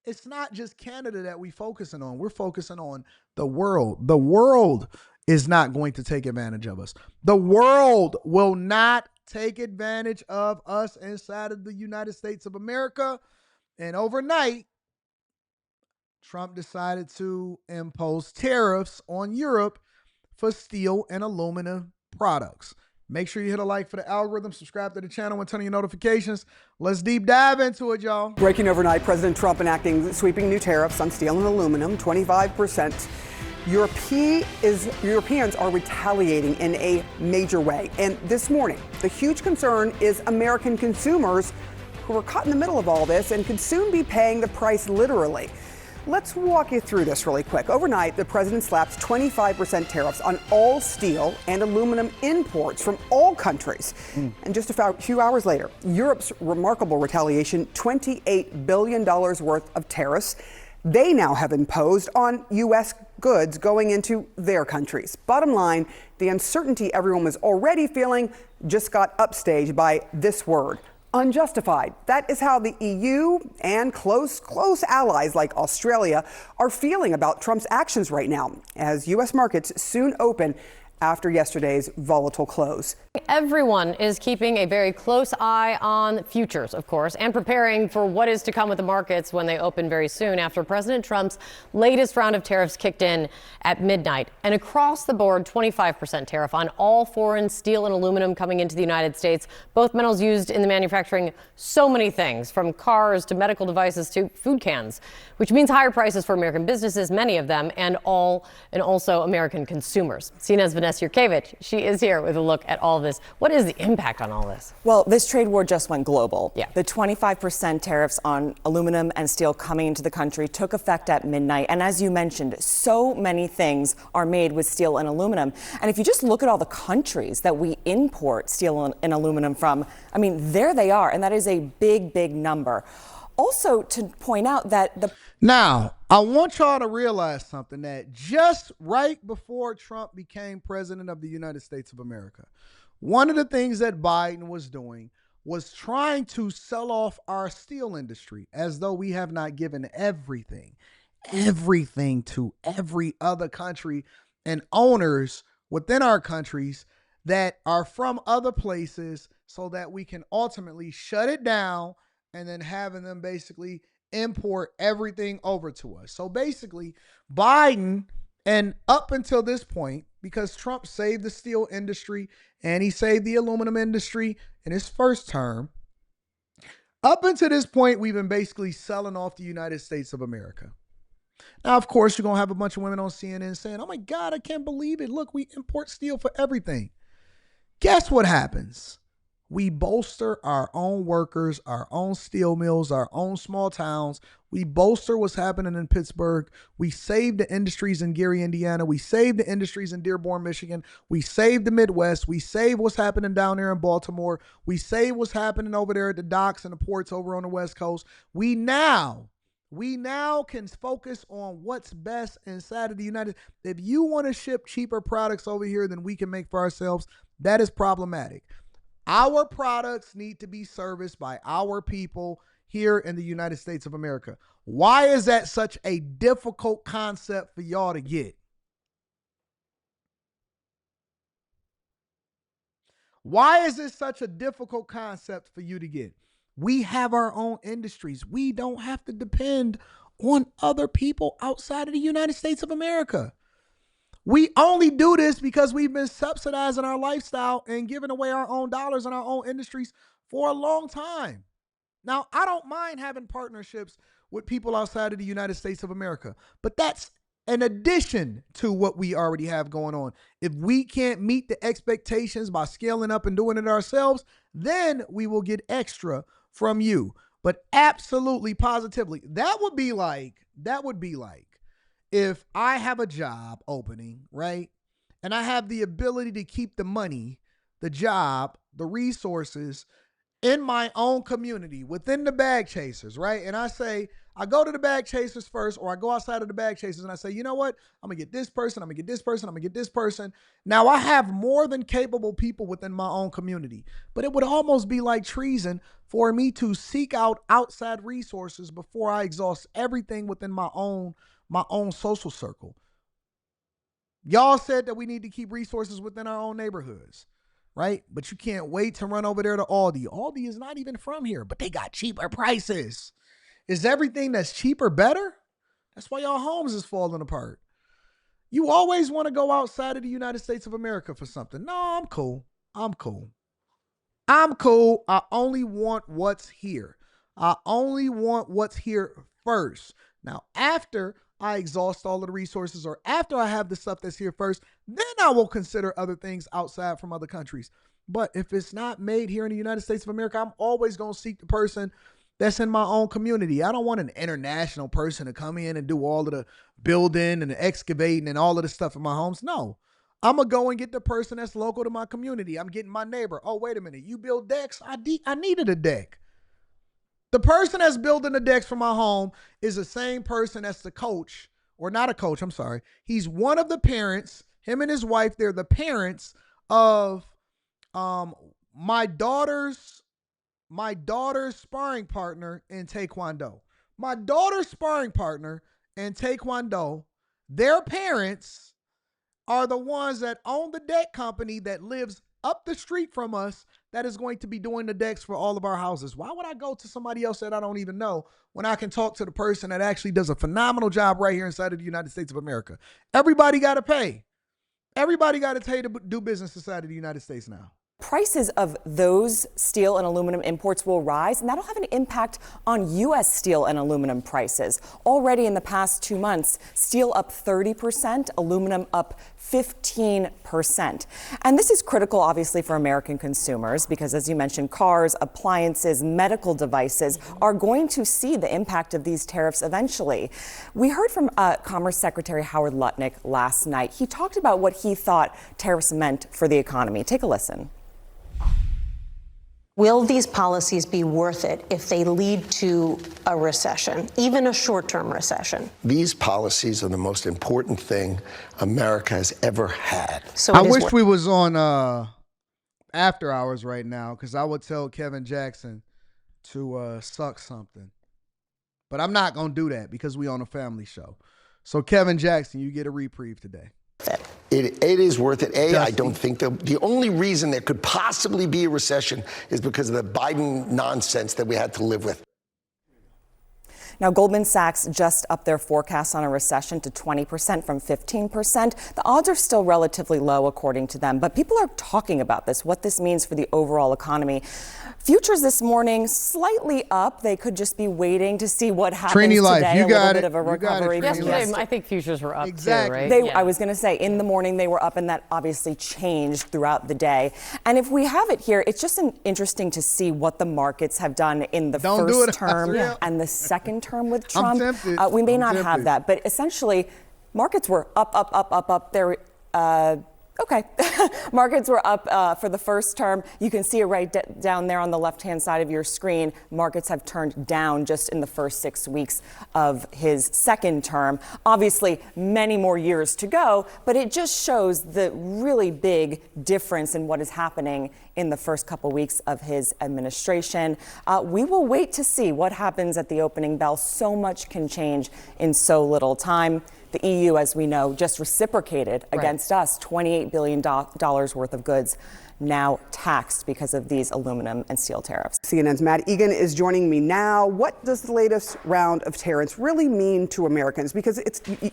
it's not just Canada that we focusing on. We're focusing on the world. The world is not going to take advantage of us. The world will not take advantage of us inside of the United States of America. And overnight, Trump decided to impose tariffs on Europe for steel and aluminum products. Make sure you hit a like for the algorithm, subscribe to the channel, and turn on your notifications. Let's deep dive into it, y'all. Breaking overnight, President Trump enacting sweeping new tariffs on steel and aluminum, 25%. Europeans are retaliating in a major way. And this morning, the huge concern is American consumers who are caught in the middle of all this and could soon be paying the price literally. Let's walk you through this really quick. Overnight, the president slaps 25% tariffs on all steel and aluminum imports from all countries. And just a few hours later, Europe's remarkable retaliation, $28 billion worth of tariffs they now have imposed on U.S. goods going into their countries. Bottom line, the uncertainty everyone was already feeling just got upstaged by this word. Unjustified. That is how the EU and close allies like Australia are feeling about Trump's actions right now, as U.S. markets soon open after yesterday's volatile close. Everyone is keeping a very close eye on futures, of course, and preparing for what is to come with the markets when they open very soon after President Trump's latest round of tariffs kicked in at midnight. An across the board 25% tariff on all foreign steel and aluminum coming into the United States, both metals used in the manufacturing so many things, from cars to medical devices to food cans, which means higher prices for American businesses, many of them, and also American consumers. CNN's Vanessa Yurkevich, she is here with a look at all of this. What is the impact on all this? Well, this trade war just went global. Yeah. The 25% tariffs on aluminum and steel coming into the country took effect at midnight. And as you mentioned, so many things are made with steel and aluminum. And if you just look at all the countries that we import steel and aluminum from, I mean, there they are. And that is a big, big number. Also, to point out that Now, I want y'all to realize something, that just right before Trump became president of the United States of America, one of the things that Biden was doing was trying to sell off our steel industry as though we have not given everything to every other country and owners within our countries that are from other places, so that we can ultimately shut it down and then having them basically import everything over to us. So basically, Biden, and up until this point, because Trump saved the steel industry and he saved the aluminum industry in his first term, up until this point, we've been basically selling off the United States of America. Now, of course, you're going to have a bunch of women on CNN saying, oh my God, I can't believe it. Look, we import steel for everything. Guess what happens? We bolster our own workers, our own steel mills, our own small towns. We bolster what's happening in Pittsburgh. We save the industries in Gary, Indiana. We save the industries in Dearborn, Michigan. We save the Midwest. We save what's happening down there in Baltimore. We save what's happening over there at the docks and the ports over on the West Coast. We now can focus on what's best inside of the United. If you want to ship cheaper products over here than we can make for ourselves, that is problematic. Our products need to be serviced by our people here in the United States of America. Why is that such a difficult concept for y'all to get? Why is this such a difficult concept for you to get? We have our own industries. We don't have to depend on other people outside of the United States of America. We only do this because we've been subsidizing our lifestyle and giving away our own dollars in our own industries for a long time. Now, I don't mind having partnerships with people outside of the United States of America, but that's in addition to what we already have going on. If we can't meet the expectations by scaling up and doing it ourselves, then we will get extra from you. But absolutely, positively, that would be like if I have a job opening, right? And I have the ability to keep the money, the job, the resources in my own community within the bag chasers, right? And I say, I go to the bag chasers first, or I go outside of the bag chasers and I say, you know what? I'm going to get this person. I'm going to get this person. I'm going to get this person. Now, I have more than capable people within my own community, but it would almost be like treason for me to seek out outside resources before I exhaust everything within my own social circle. Y'all said that we need to keep resources within our own neighborhoods, right? But you can't wait to run over there to Aldi. Aldi is not even from here, but they got cheaper prices. Is everything that's cheaper better? That's why y'all homes is falling apart. You always want to go outside of the United States of America for something. No, I'm cool. I'm cool. I only want what's here. I only want what's here first. Now, after I exhaust all of the resources, or after I have the stuff that's here first, then I will consider other things outside from other countries. But if it's not made here in the United States of America, I'm always going to seek the person that's in my own community. I don't want an international person to come in and do all of the building and the excavating and all of the stuff in my homes. No, I'm going to go and get the person that's local to my community. I'm getting my neighbor. Oh, wait a minute. You build decks? I needed a deck. The person that's building the decks for my home is the same person that's the coach, or not a coach, I'm sorry. He's one of the parents, him and his wife, they're the parents of my daughter's sparring partner in Taekwondo. My daughter's sparring partner in Taekwondo, their parents are the ones that own the deck company that lives up the street from us that is going to be doing the decks for all of our houses. Why would I go to somebody else that I don't even know when I can talk to the person that actually does a phenomenal job right here inside of the United States of America? Everybody got to pay. Everybody got to pay to do business inside of the United States now. Prices of those steel and aluminum imports will rise, and that'll have an impact on U.S. steel and aluminum prices. Already in the past 2 months, steel up 30%, aluminum up 15%. And this is critical, obviously, for American consumers because, as you mentioned, cars, appliances, medical devices are going to see the impact of these tariffs eventually. We heard from Commerce Secretary Howard Lutnick last night. He talked about what he thought tariffs meant for the economy. Take a listen. Will these policies be worth it if they lead to a recession, even a short-term recession? These policies are the most important thing America has ever had. So I wish we was on After Hours right now, because I would tell Kevin Jackson to suck something. But I'm not going to do that because we on a family show. So Kevin Jackson, you get a reprieve today. It is worth it. I don't think the only reason there could possibly be a recession is because of the Biden nonsense that we had to live with. Now, Goldman Sachs just upped their forecast on a recession to 20% from 15%. The odds are still relatively low, according to them, but people are talking about this, what this means for the overall economy. Futures this morning slightly up. They could just be waiting to see what happens Trini Life, today. you a got little it. bit of a recovery. Yesterday, I think futures were up Exactly. too, right? I was going to say, in the morning they were up, and that obviously changed throughout the day. And if we have it here, it's just interesting to see what the markets have done in the first term and the second term with Trump. We may not have that, but essentially, markets were up. Okay. Markets were up for the first term. You can see it right down there on the left-hand side of your screen. Markets have turned down just in the first 6 weeks of his second term. Obviously, many more years to go, but it just shows the really big difference in what is happening in the first couple weeks of his administration. We will wait to see what happens at the opening bell. So much can change in so little time. The EU, as we know, just reciprocated against us $28 billion worth of goods now taxed because of these aluminum and steel tariffs. CNN's Matt Egan is joining me now. What does the latest round of tariffs really mean to Americans? Because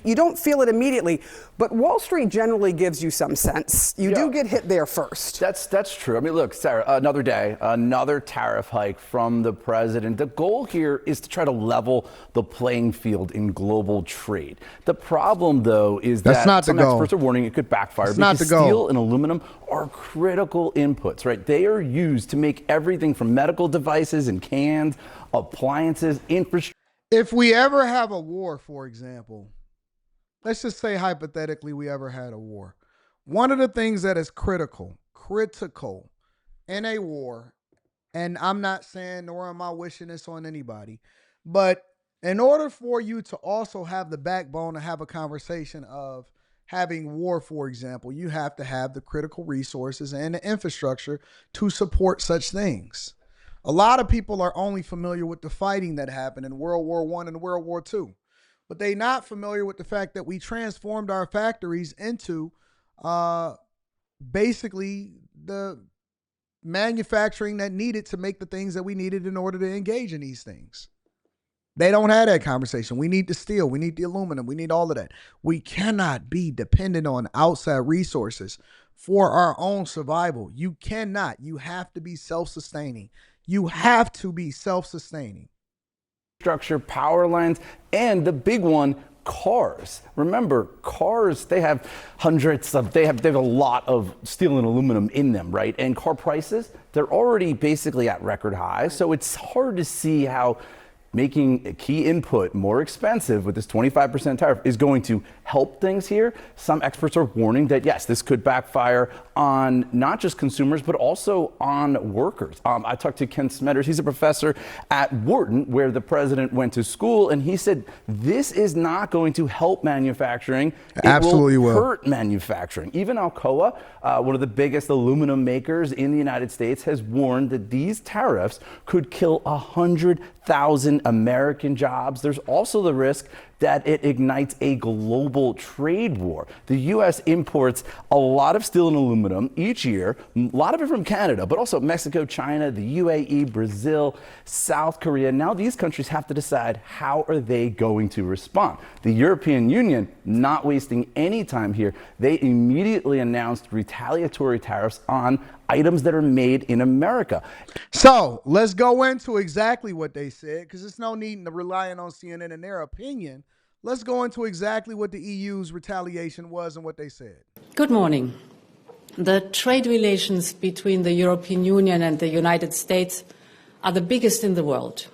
you don't feel it immediately, but Wall Street generally gives you some sense. You do get hit there first. That's true. I mean, look, Sarah, another day, another tariff hike from the president. The goal here is to try to level the playing field in global trade. The problem, though, is that some experts are warning it could backfire because steel and aluminum are critical inputs, right? They are used to make everything from medical devices and cans, appliances, infrastructure. If we ever have a war, for example, let's just say hypothetically we ever had a war. One of the things that is critical in a war, and I'm not saying nor am I wishing this on anybody, but In order for you to also have the backbone to have a conversation of having war, for example, you have to have the critical resources and the infrastructure to support such things. A lot of people are only familiar with the fighting that happened in World War I and World War II, but they're not familiar with the fact that we transformed our factories into basically the manufacturing that needed to make the things that we needed in order to engage in these things. They don't have that conversation. We need the steel. We need the aluminum. We need all of that. We cannot be dependent on outside resources for our own survival. You cannot. You have to be self-sustaining. You have to be self-sustaining. Structure, power lines, and the big one, cars. Remember, cars, they have they have a lot of steel and aluminum in them, right? And car prices, they're already basically at record highs. So it's hard to see how making a key input more expensive with this 25% tariff is going to help things here. Some experts are warning that, yes, this could backfire on not just consumers, but also on workers. I talked to Ken Smetters. He's a professor at Wharton, where the president went to school, and he said this is not going to help manufacturing. It Absolutely will hurt manufacturing. Even Alcoa, one of the biggest aluminum makers in the United States, has warned that these tariffs could kill 100,000 American jobs. There's also the risk that it ignites a global trade war. The U.S. imports a lot of steel and aluminum each year, a lot of it from Canada, but also Mexico, China, the UAE, Brazil, South Korea. Now these countries have to decide how are they going to respond. The European Union, not wasting any time here, they immediately announced retaliatory tariffs on items that are made in America. So let's go into exactly what they said, because there's no need to relying on CNN and their opinion. Let's go into exactly what the EU's retaliation was and what they said. Good morning. The trade relations between the European Union and the United States are the biggest in the world.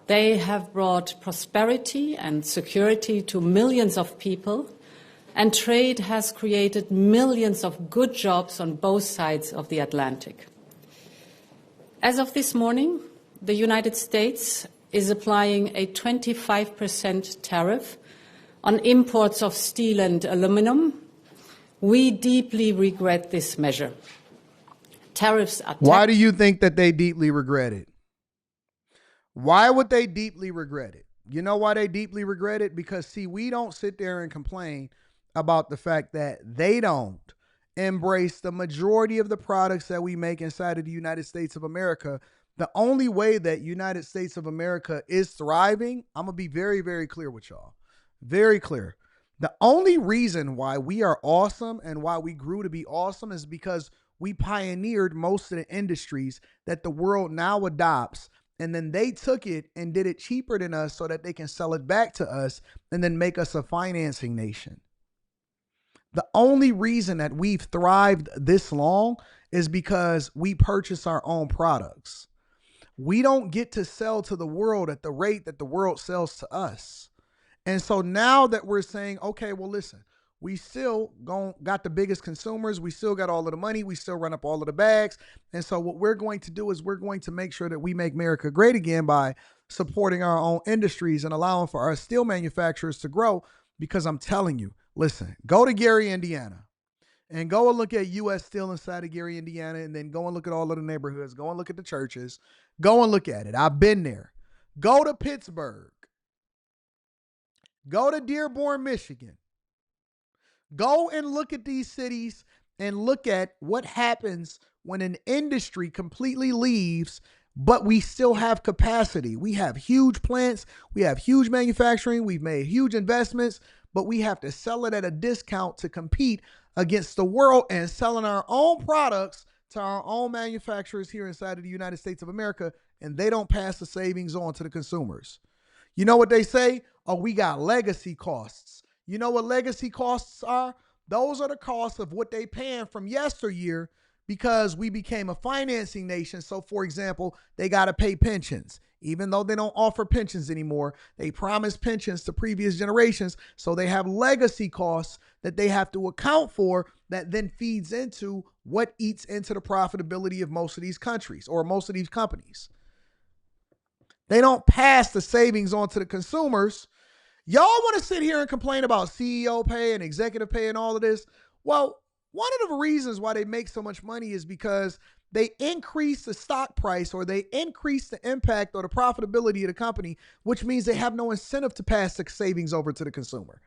They have brought prosperity and security to millions of people, and trade has created millions of good jobs on both sides of the Atlantic. As of this morning, the United States is applying a 25% tariff on imports of steel and aluminum. We deeply regret this measure. Tariffs are... Why do you think that they deeply regret it? Why would they deeply regret it? You know why they deeply regret it? Because, see, we don't sit there and complain about the fact that they don't embrace the majority of the products that we make inside of the United States of America. The only way that United States of America is thriving, I'm going to be very, very clear with y'all. Very clear. The only reason why we are awesome and why we grew to be awesome is because we pioneered most of the industries that the world now adopts. And then they took it and did it cheaper than us so that they can sell it back to us and then make us a financing nation. The only reason that we've thrived this long is because we purchase our own products. We don't get to sell to the world at the rate that the world sells to us. And so now that we're saying, okay, well, listen, we still got the biggest consumers. We still got all of the money. We still run up all of the bags. And so what we're going to do is we're going to make sure that we make America great again by supporting our own industries and allowing for our steel manufacturers to grow. Because I'm telling you, listen, go to Gary, Indiana, and go and look at U.S. Steel inside of Gary, Indiana, and then go and look at all of the neighborhoods. Go and look at the churches. Go and look at it. I've been there. Go to Pittsburgh. Go to Dearborn, Michigan. Go and look at these cities and look at what happens when an industry completely leaves, but we still have capacity. We have huge plants. We have huge manufacturing. We've made huge investments, but we have to sell it at a discount to compete against the world and selling our own products to our own manufacturers here inside of the United States of America, and they don't pass the savings on to the consumers. You know what they say? Oh, we got legacy costs. You know what legacy costs are? Those are the costs of what they paying from yesteryear because we became a financing nation. So, for example, they got to pay pensions. Even though they don't offer pensions anymore, they promise pensions to previous generations. So they have legacy costs that they have to account for that then feeds into what eats into the profitability of most of these countries or most of these companies. They don't pass the savings on to the consumers. Y'all want to sit here and complain about CEO pay and executive pay and all of this? Well, one of the reasons why they make so much money is because they increase the stock price, or they increase the impact or the profitability of the company, which means they have no incentive to pass the savings over to the consumer.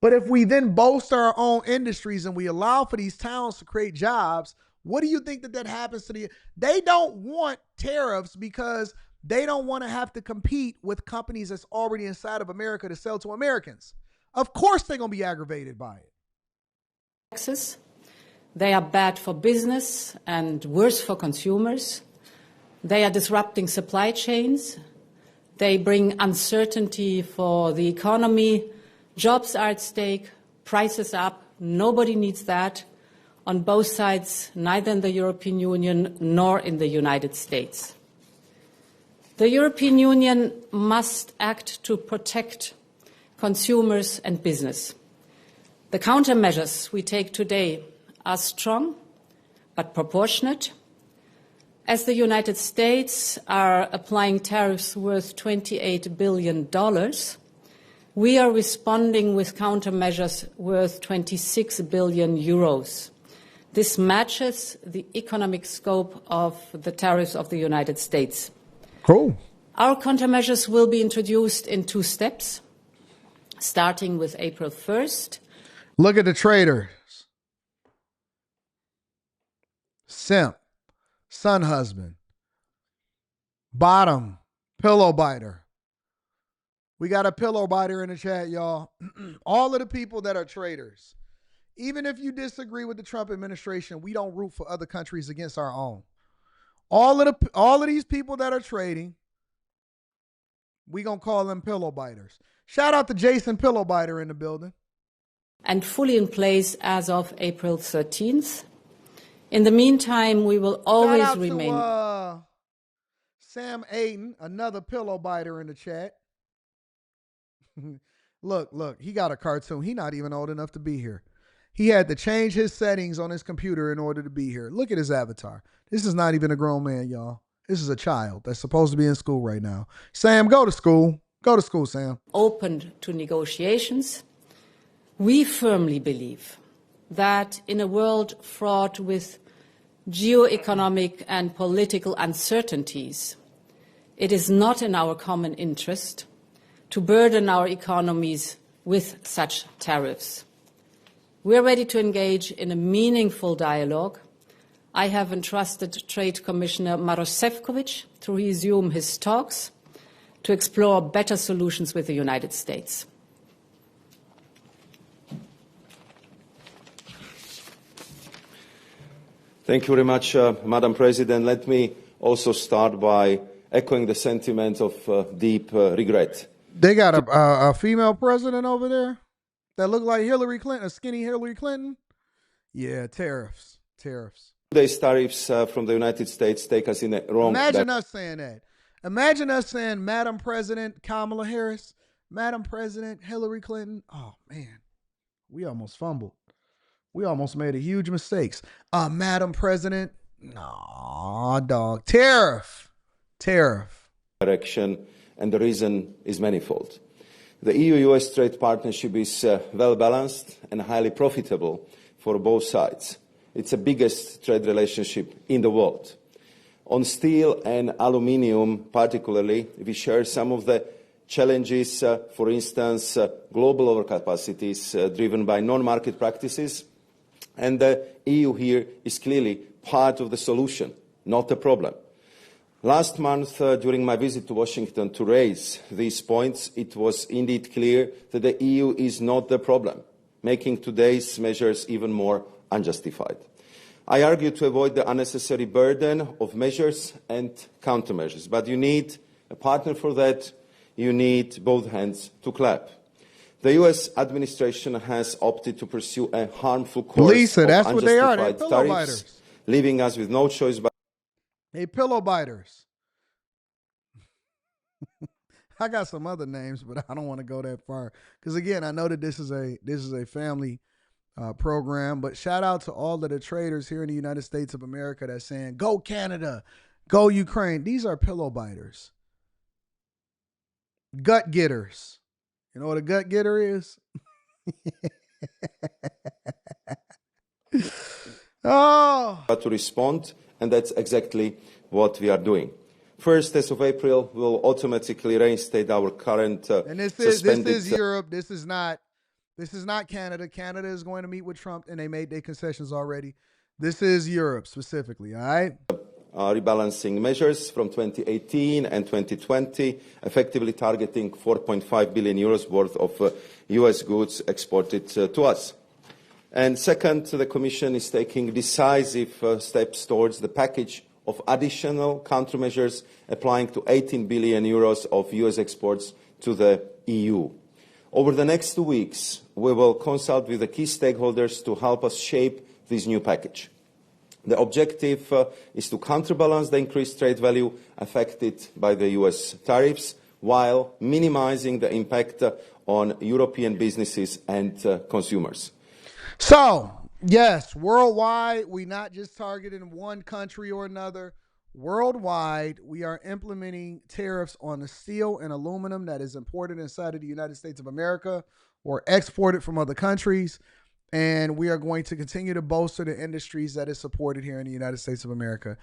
But if we then bolster our own industries and we allow for these towns to create jobs, what do you think that happens to they don't want tariffs because they don't want to have to compete with companies that's already inside of America to sell to Americans. Of course they're going to be aggravated by it. Taxes. They are bad for business and worse for consumers. They are disrupting supply chains. They bring uncertainty for the economy. Jobs are at stake, prices up. Nobody needs that on both sides, neither in the European Union nor in the United States. The European Union must act to protect consumers and business. The countermeasures we take today are strong but proportionate. As the United States are applying tariffs worth $28 billion, we are responding with countermeasures worth 26 billion euros. This matches the economic scope of the tariffs of the United States. Cool. Our countermeasures will be introduced in 2 steps, starting with April 1st. Look at the traders. Simp, son husband, bottom, pillow biter. We got a pillow biter in the chat, y'all. All of the people that are traders, even if you disagree with the Trump administration, we don't root for other countries against our own. All of these people that are trading, we gonna call them pillow biters. Shout out to Jason Pillow Biter in the building. And fully in place as of April 13th. In the meantime, we will always Shout out remain. To, Sam Aiden, another pillow biter in the chat. Look, he got a cartoon. He not even old enough to be here. He had to change his settings on his computer in order to be here. Look at his avatar. This is not even a grown man, y'all. This is a child that's supposed to be in school right now. Sam, go to school. Go to school, Sam. Open to negotiations. We firmly believe that in a world fraught with geoeconomic and political uncertainties, it is not in our common interest to burden our economies with such tariffs. We are ready to engage in a meaningful dialogue. I have entrusted Trade Commissioner Maroš Šefčovič to resume his talks to explore better solutions with the United States. Thank you very much, Madam President. Let me also start by echoing the sentiment of deep regret. They got a female president over there that looked like Hillary Clinton, a skinny Hillary Clinton. Yeah, tariffs. Today's tariffs from the United States take us in a wrong direction. Imagine us saying that. Imagine us saying Madam President Kamala Harris, Madam President Hillary Clinton. Oh, man, we almost fumbled. We almost made a huge mistakes. Madam President, no, dog. Tariff. Direction, and the reason is manifold. The EU-US trade partnership is well-balanced and highly profitable for both sides. It's the biggest trade relationship in the world. On steel and aluminium particularly, we share some of the challenges, for instance, global overcapacities driven by non-market practices. And the EU here is clearly part of the solution, not the problem. Last month, during my visit to Washington to raise these points, it was indeed clear that the EU is not the problem, making today's measures even more unjustified. I argue to avoid the unnecessary burden of measures and countermeasures. But you need a partner for that. You need both hands to clap. The U.S. administration has opted to pursue a harmful course Lisa, of that's what they are. They're unjustified pillow tariffs, biters. leaving us with no choice but They pillow biters. I got some other names, but I don't want to go that far because again, I know that this is a family program. But shout out to all of the traders here in the United States of America that's saying, "Go Canada, go Ukraine." These are pillow biters. gut getters. You know what a gut getter is? Oh, to respond, and that's exactly what we are doing. First, as of April, we'll automatically reinstate our current and this is Europe. This is not Canada. Canada is going to meet with Trump, and they made their concessions already. This is Europe specifically. All right. Rebalancing measures from 2018 and 2020, effectively targeting 4.5 billion euros worth of U.S. goods exported to us. And second, the Commission is taking decisive steps towards the package of additional countermeasures applying to 18 billion euros of U.S. exports to the EU. Over the next 2 weeks, we will consult with the key stakeholders to help us shape this new package. The objective is to counterbalance the increased trade value affected by the U.S. tariffs while minimizing the impact on European businesses and consumers. So, yes, worldwide, we not just targeting one country or another. Worldwide, we are implementing tariffs on the steel and aluminum that is imported inside of the United States of America or exported from other countries. And we are going to continue to bolster the industries that is supported here in the United States of America.